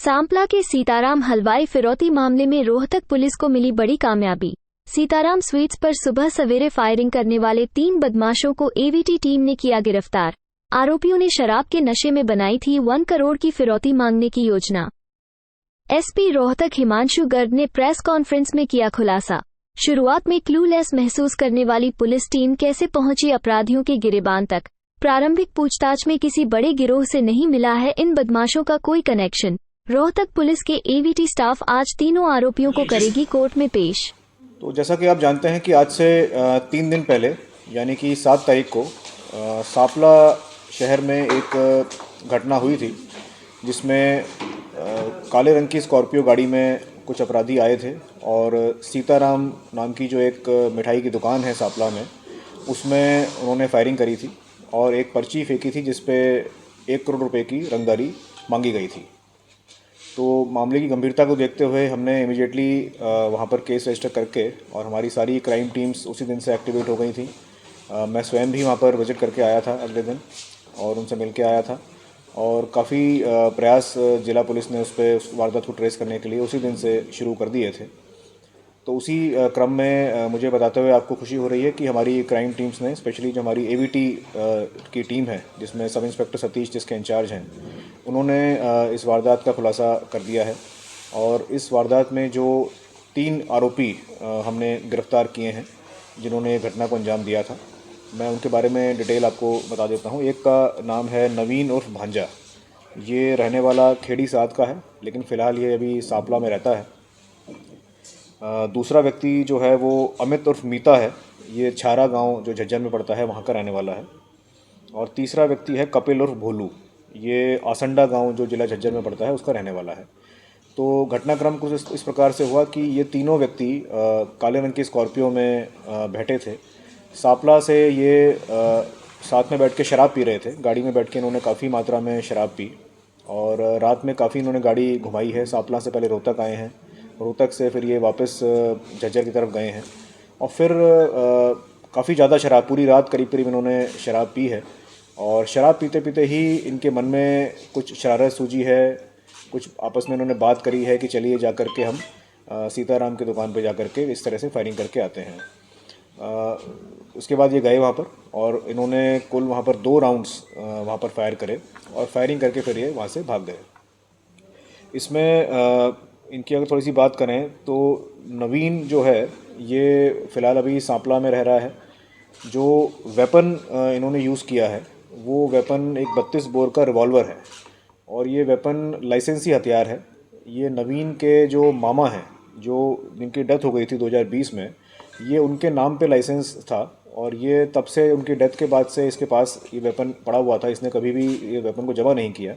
सांपला के सीताराम हलवाई फिरौती मामले में रोहतक पुलिस को मिली बड़ी कामयाबी। सीताराम स्वीट्स पर सुबह सवेरे फायरिंग करने वाले 3 बदमाशों को एवीटी टीम ने किया गिरफ्तार। आरोपियों ने शराब के नशे में बनाई थी 1 करोड़ की फिरौती मांगने की योजना। एसपी रोहतक हिमांशु गर्ग ने प्रेस कॉन्फ्रेंस में किया खुलासा। शुरुआत में क्लूलेस महसूस करने वाली पुलिस टीम कैसे पहुंची अपराधियों के गिरेबान तक। प्रारंभिक पूछताछ में किसी बड़े गिरोह से नहीं मिला है इन बदमाशों का कोई कनेक्शन। रोहतक पुलिस के एवीटी स्टाफ आज तीनों आरोपियों को करेगी कोर्ट में पेश। तो जैसा कि आप जानते हैं कि आज से 3 दिन पहले यानी कि 7 तारीख को सांपला शहर में एक घटना हुई थी जिसमें काले रंग की स्कॉर्पियो गाड़ी में कुछ अपराधी आए थे और सीताराम नाम की जो एक मिठाई की दुकान है सांपला में, उसमें उन्होंने फायरिंग करी थी और एक पर्ची फेंकी थी जिस पे 1 करोड़ रुपए की रंगदारी मांगी गई थी। तो मामले की गंभीरता को देखते हुए हमने इमीडिएटली वहाँ पर केस रजिस्टर करके और हमारी सारी क्राइम टीम्स उसी दिन से एक्टिवेट हो गई थी। मैं स्वयं भी वहाँ पर विजिट करके आया था अगले दिन और उनसे मिल के आया था और काफ़ी प्रयास जिला पुलिस ने उस वारदात को ट्रेस करने के लिए उसी दिन से शुरू कर दिए थे। तो उसी क्रम में मुझे बताते हुए आपको खुशी हो रही है कि हमारी क्राइम टीम्स ने, स्पेशली जो हमारी एवीटी की टीम है जिसमें सब इंस्पेक्टर सतीश जिसके इंचार्ज हैं, उन्होंने इस वारदात का खुलासा कर दिया है और इस वारदात में जो 3 आरोपी हमने गिरफ्तार किए हैं जिन्होंने घटना को अंजाम दिया था, मैं उनके बारे में डिटेल आपको बता देता हूँ। एक का नाम है नवीन उर्फ भांजा। ये रहने वाला खेड़ी साद का है लेकिन फ़िलहाल ये अभी सांपला में रहता है। दूसरा व्यक्ति जो है वो अमित उर्फ मीता है। ये छारा गांव जो झज्जर में पड़ता है वहाँ का रहने वाला है। और तीसरा व्यक्ति है कपिल उर्फ भोलू। ये आसंडा गांव जो जिला झज्जर में पड़ता है उसका रहने वाला है। तो घटनाक्रम कुछ इस प्रकार से हुआ कि ये तीनों व्यक्ति काले रंग की स्कॉर्पियो में बैठे थे। सांपला से ये साथ में बैठ के शराब पी रहे थे। गाड़ी में बैठ के इन्होंने काफ़ी मात्रा में शराब पी और रात में काफ़ी इन्होंने गाड़ी घुमाई है। सांपला से पहले रोहतक आए हैं, रोहतक से फिर ये वापस झज्जर की तरफ गए हैं और फिर काफ़ी ज़्यादा शराब, पूरी रात करीब करीब इन्होंने शराब पी है। और शराब पीते पीते ही इनके मन में कुछ शरारत सूझी है, कुछ आपस में इन्होंने बात करी है कि चलिए जा कर के हम सीताराम की दुकान पे जा कर के इस तरह से फायरिंग करके आते हैं। उसके बाद ये गए वहाँ पर और इन्होंने कुल वहाँ पर 2 राउंड्स वहाँ पर फायर करे और फायरिंग करके फिर ये वहाँ से भाग गए। इसमें इनकी अगर थोड़ी सी बात करें तो नवीन जो है ये फ़िलहाल अभी सांपला में रह रहा है। जो वेपन इन्होंने यूज़ किया है वो वेपन एक 32 बोर का रिवॉल्वर है और ये वेपन लाइसेंसी हथियार है। ये नवीन के जो मामा हैं, जो जिनकी डेथ हो गई थी 2020 में, ये उनके नाम पे लाइसेंस था और ये तब से उनकी डेथ के बाद से इसके पास ये वेपन पड़ा हुआ था। इसने कभी भी ये वेपन को जमा नहीं किया।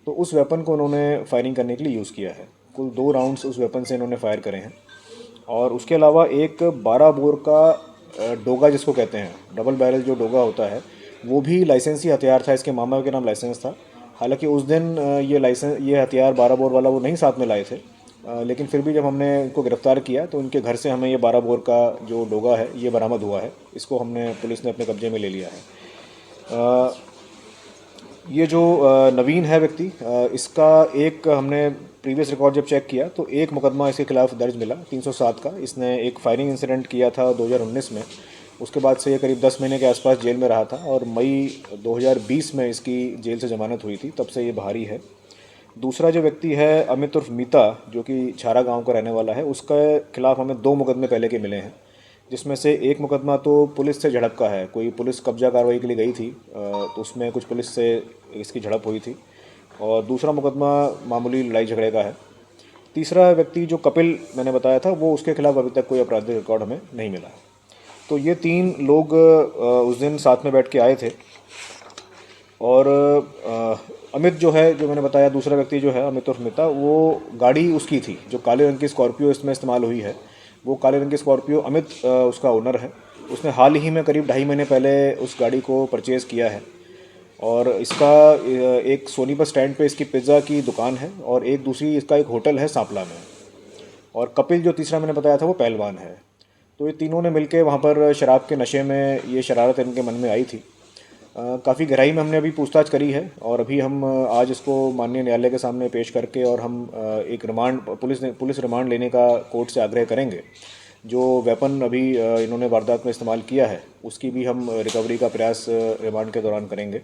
तो उस वेपन को उन्होंने फायरिंग करने के लिए यूज़ किया है। कुल 2 राउंड्स उस वेपन से इन्होंने फायर करे हैं और उसके अलावा एक 12 बोर का डोगा जिसको कहते हैं, डबल बैरल जो डोगा होता है, वो भी लाइसेंसी हथियार था। इसके मामा के नाम लाइसेंस था। हालांकि उस दिन ये हथियार 12 बोर वाला वो नहीं साथ में लाए थे, लेकिन फिर भी जब हमने इनको गिरफ्तार किया तो इनके घर से हमें ये 12 बोर का जो डोगा है ये बरामद हुआ है। इसको पुलिस ने अपने कब्जे में ले लिया है। ये जो नवीन है व्यक्ति, इसका एक हमने प्रीवियस रिकॉर्ड जब चेक किया तो एक मुकदमा इसके खिलाफ दर्ज मिला 307 का। इसने एक फायरिंग इंसिडेंट किया था 2019 में। उसके बाद से ये करीब 10 महीने के आसपास जेल में रहा था और मई 2020 में इसकी जेल से ज़मानत हुई थी, तब से ये बाहरी है। दूसरा जो व्यक्ति है अमित उर्फ मीता, जो कि छारा गांव का रहने वाला है, उसके खिलाफ हमें 2 मुकदमे पहले के मिले हैं, जिसमें से एक मुकदमा तो पुलिस से झड़प का है। कोई पुलिस कब्जा कार्रवाई के लिए गई थी तो उसमें कुछ पुलिस से इसकी झड़प हुई थी और दूसरा मुकदमा मामूली लड़ाई झगड़े का है। तीसरा व्यक्ति जो कपिल मैंने बताया था, वो उसके खिलाफ अभी तक कोई आपराधिक रिकॉर्ड हमें नहीं मिला है। तो ये 3 लोग उस दिन साथ में बैठ के आए थे और अमित जो है, जो मैंने बताया, दूसरा व्यक्ति जो है अमित उर्फ मिता, वो गाड़ी उसकी थी जो काले रंग की स्कॉर्पियो इसमें इस्तेमाल हुई है। वो काले रंग की स्कॉर्पियो अमित उसका ओनर है। उसने हाल ही में करीब 2.5 महीने पहले उस गाड़ी को परचेज़ किया है और इसका एक सोनीपत स्टैंड पे इसकी पिज़्ज़ा की दुकान है और एक दूसरी इसका एक होटल है सांपला में। और कपिल जो तीसरा मैंने बताया था वो पहलवान है। तो ये तीनों ने मिलके वहाँ पर शराब के नशे में ये शरारत इनके मन में आई थी काफ़ी गहराई में हमने अभी पूछताछ करी है और अभी हम आज इसको माननीय न्यायालय के सामने पेश करके और हम एक रिमांड पुलिस रिमांड लेने का कोर्ट से आग्रह करेंगे। जो वेपन अभी इन्होंने वारदात में इस्तेमाल किया है उसकी भी हम रिकवरी का प्रयास रिमांड के दौरान करेंगे।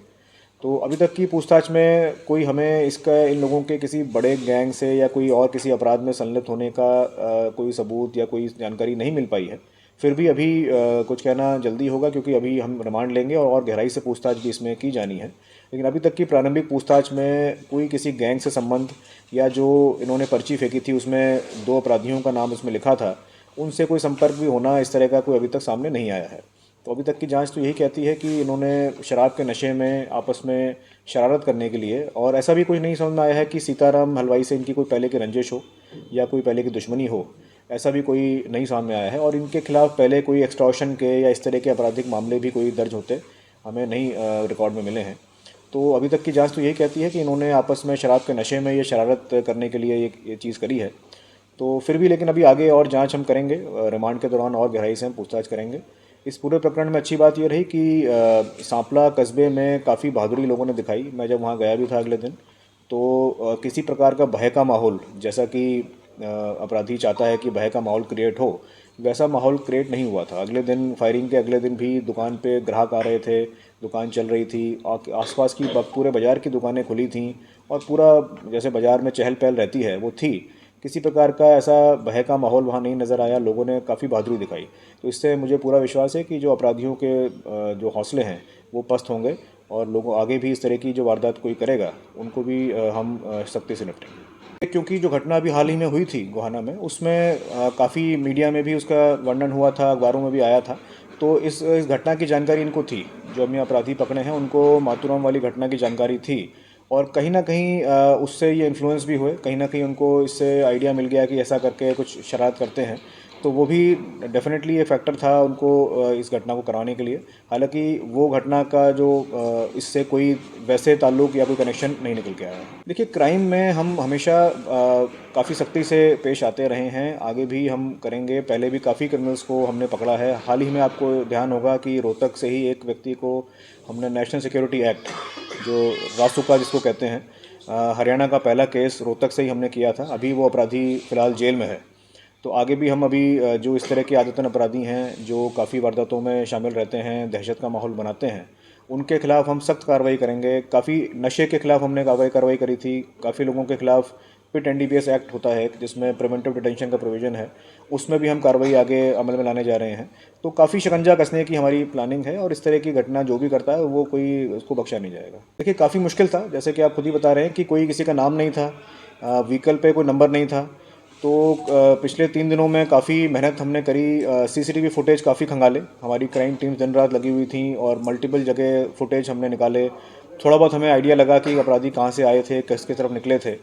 तो अभी तक की पूछताछ में कोई हमें इसका इन लोगों के किसी बड़े गैंग से या कोई और किसी अपराध में संलिप्त होने का कोई सबूत या कोई जानकारी नहीं मिल पाई है। फिर भी अभी कुछ कहना जल्दी होगा क्योंकि अभी हम रिमांड लेंगे और गहराई से पूछताछ भी इसमें की जानी है। लेकिन अभी तक की प्रारंभिक पूछताछ में कोई किसी गैंग से संबंध या जो इन्होंने पर्ची फेंकी थी उसमें 2 अपराधियों का नाम उसमें लिखा था, उनसे कोई संपर्क भी होना इस तरह का कोई अभी तक सामने नहीं आया है। तो अभी तक की जांच तो यही कहती है कि इन्होंने शराब के नशे में आपस में शरारत करने के लिए, और ऐसा भी कुछ नहीं समझ में आया है कि सीताराम हलवाई से इनकी कोई पहले की रंजिश हो या कोई पहले की दुश्मनी हो, ऐसा भी कोई नहीं सामने आया है। और इनके खिलाफ पहले कोई एक्सटॉर्शन के या इस तरह के आपराधिक मामले भी कोई दर्ज होते हमें नहीं रिकॉर्ड में मिले हैं। तो अभी तक की जांच तो यही कहती है कि इन्होंने आपस में शराब के नशे में ये शरारत करने के लिए ये चीज़ करी है। तो फिर भी लेकिन अभी आगे और जांच हम करेंगे, रिमांड के दौरान और गहराई से हम पूछताछ करेंगे। इस पूरे प्रकरण में अच्छी बात ये रही कि सांपला कस्बे में काफ़ी बहादुरी लोगों ने दिखाई। मैं जब वहाँ गया भी था अगले दिन, तो किसी प्रकार का भय का माहौल, जैसा कि अपराधी चाहता है कि भय का माहौल क्रिएट हो, वैसा माहौल क्रिएट नहीं हुआ था। अगले दिन फायरिंग के अगले दिन भी दुकान पे ग्राहक आ रहे थे, दुकान चल रही थी, आसपास की पूरे बाज़ार की दुकानें खुली थीं और पूरा जैसे बाज़ार में चहल पहल रहती है वो थी। किसी प्रकार का ऐसा भय का माहौल वहाँ नहीं नज़र आया। लोगों ने काफ़ी बहादुरी दिखाई। तो इससे मुझे पूरा विश्वास है कि जो अपराधियों के जो हौसले हैं वो पस्त होंगे और लोगों आगे भी इस तरह की जो वारदात कोई करेगा उनको भी हम सख्ती से निपटेंगे। क्योंकि जो घटना अभी हाल ही में हुई थी गोहाना में, उसमें काफ़ी मीडिया में भी उसका वर्णन हुआ था, अखबारों में भी आया था। तो इस घटना की जानकारी इनको थी। जो हमने अपराधी पकड़े हैं उनको मातूराम वाली घटना की जानकारी थी और कहीं ना कहीं उससे ये इन्फ्लुएंस भी हुए। कहीं ना कहीं उनको इससे आइडिया मिल गया कि ऐसा करके कुछ शरारत करते हैं। तो वो भी डेफिनेटली ये फैक्टर था उनको इस घटना को कराने के लिए। हालांकि वो घटना का जो इससे कोई वैसे ताल्लुक या कोई कनेक्शन नहीं निकल के आया। देखिए, क्राइम में हम हमेशा काफ़ी सख्ती से पेश आते रहे हैं, आगे भी हम करेंगे। पहले भी काफ़ी क्रिमिनल्स को हमने पकड़ा है। हाल ही में आपको ध्यान होगा कि रोहतक से ही एक व्यक्ति को हमने नेशनल सिक्योरिटी एक्ट, जो रासुका जिसको कहते हैं, हरियाणा का पहला केस रोहतक से ही हमने किया था। अभी वो अपराधी फ़िलहाल जेल में है। तो आगे भी हम अभी जो इस तरह के आदतन अपराधी हैं जो काफ़ी वारदातों में शामिल रहते हैं, दहशत का माहौल बनाते हैं, उनके खिलाफ हम सख्त कार्रवाई करेंगे। काफ़ी नशे के खिलाफ हमने कार्रवाई करी थी। काफ़ी लोगों के खिलाफ पिट NDPS एक्ट होता है जिसमें प्रिवेंटिव डिटेंशन का प्रोविज़न है, उसमें भी हम कार्रवाई आगे अमल में लाने जा रहे हैं। तो काफ़ी शिकंजा कसने की हमारी प्लानिंग है और इस तरह की घटना जो भी करता है वो कोई उसको बख्शा नहीं जाएगा। देखिए, काफ़ी मुश्किल था, जैसे कि आप खुद ही बता रहे हैं कि कोई किसी का नाम नहीं था, व्हीकल पे कोई नंबर नहीं था। तो पिछले 3 दिनों में काफ़ी मेहनत हमने करी। CCTV फुटेज काफ़ी खंगाले, हमारी क्राइम टीम दिन रात लगी हुई थी और मल्टीपल जगह फुटेज हमने निकाले। थोड़ा बहुत हमें आइडिया लगा कि अपराधी कहाँ से आए थे, किसकी तरफ निकले थे।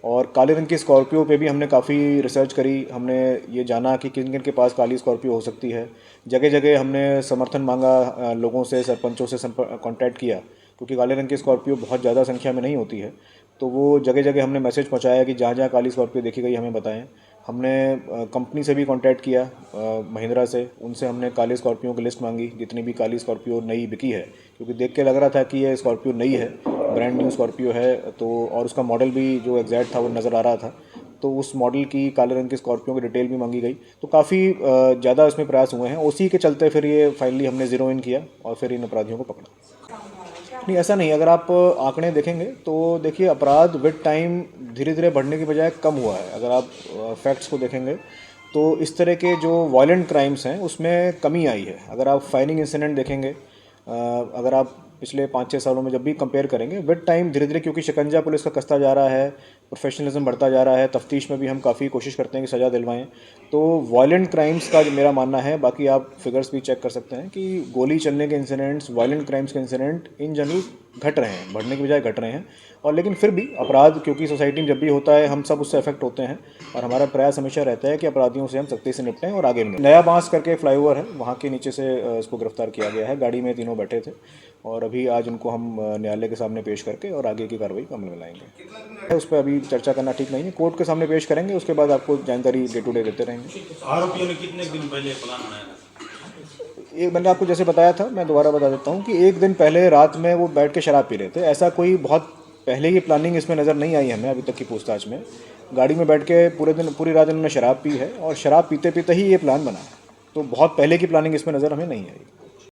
और काले रंग की स्कॉर्पियो पे भी हमने काफ़ी रिसर्च करी। हमने ये जाना कि किन किन के पास काली स्कॉर्पियो हो सकती है। जगह जगह हमने समर्थन मांगा, लोगों से, सरपंचों से कांटेक्ट किया, क्योंकि काले रंग की स्कॉर्पियो बहुत ज़्यादा संख्या में नहीं होती है। तो वो जगह जगह हमने मैसेज पहुंचाया कि जहाँ जहाँ काली स्कॉर्पियो देखी गई हमें बताएं। हमने कंपनी से भी कांटेक्ट किया, महिंद्रा से, उनसे हमने काली स्कॉर्पियो की लिस्ट मांगी, जितनी भी काली स्कॉर्पियो नई बिकी है, क्योंकि देख के लग रहा था कि ये स्कॉर्पियो नई है, ब्रांड न्यू स्कॉर्पियो है। तो और उसका मॉडल भी जो एग्जैक्ट था वो नज़र आ रहा था। तो उस मॉडल की काले रंग की स्कॉर्पियो की डिटेल भी मांगी गई। तो काफ़ी ज़्यादा इसमें प्रयास हुए हैं। उसी के चलते फिर ये फाइनली हमने ज़ीरो इन किया और फिर इन अपराधियों को पकड़ा। नहीं, ऐसा नहीं। अगर आप आंकड़े देखेंगे तो देखिए, अपराध विद टाइम धीरे धीरे बढ़ने की बजाय कम हुआ है। अगर आप फैक्ट्स को देखेंगे तो इस तरह के जो वायलेंट क्राइम्स हैं उसमें कमी आई है। अगर आप फायरिंग इंसिडेंट देखेंगे, अगर आप पिछले 5-6 सालों में जब भी कंपेयर करेंगे विद टाइम, धीरे धीरे, क्योंकि शिकंजा पुलिस का कसता जा रहा है, प्रोफेशनलिज्म बढ़ता जा रहा है, तफ्तीश में भी हम काफ़ी कोशिश करते हैं कि सज़ा दिलवाएं। तो वायलेंट क्राइम्स का जो मेरा मानना है, बाकी आप फिगर्स भी चेक कर सकते हैं कि गोली चलने के इंसिडेंट्स, वायलेंट क्राइम्स के इंसिडेंट इन जनरल घट रहे हैं, बढ़ने की बजाय घट रहे हैं। और लेकिन फिर भी अपराध, क्योंकि सोसाइटी में जब भी होता है हम सब उससे अफेक्ट होते हैं और हमारा प्रयास हमेशा रहता है कि अपराधियों से हम सख्ती से निपटें और आगे नया बांस करके फ्लाईओवर है, वहाँ के नीचे से इसको गिरफ्तार किया गया है। गाड़ी में तीनों बैठे थे और अभी आज उनको हम न्यायालय के सामने पेश करके और आगे की कार्रवाई अमल में लाएंगे। उस पर अभी चर्चा करना ठीक नहीं है, कोर्ट के सामने पेश करेंगे, उसके बाद आपको जानकारी डे टू डे देते रहेंगे। आरोपियों ने कितने दिन पहले प्लान बनाया था? एक मैंने आपको जैसे बताया था, मैं दोबारा बता देता हूँ कि एक दिन पहले रात में वो बैठ के शराब पी रहे थे। ऐसा कोई बहुत पहले की प्लानिंग इसमें नज़र नहीं आई हमें अभी तक की पूछताछ में। गाड़ी में बैठ के पूरी रात इन्होंने शराब पी है और शराब पीते पीते ही ये प्लान बना है। तो बहुत पहले की प्लानिंग इसमें नज़र हमें नहीं आई।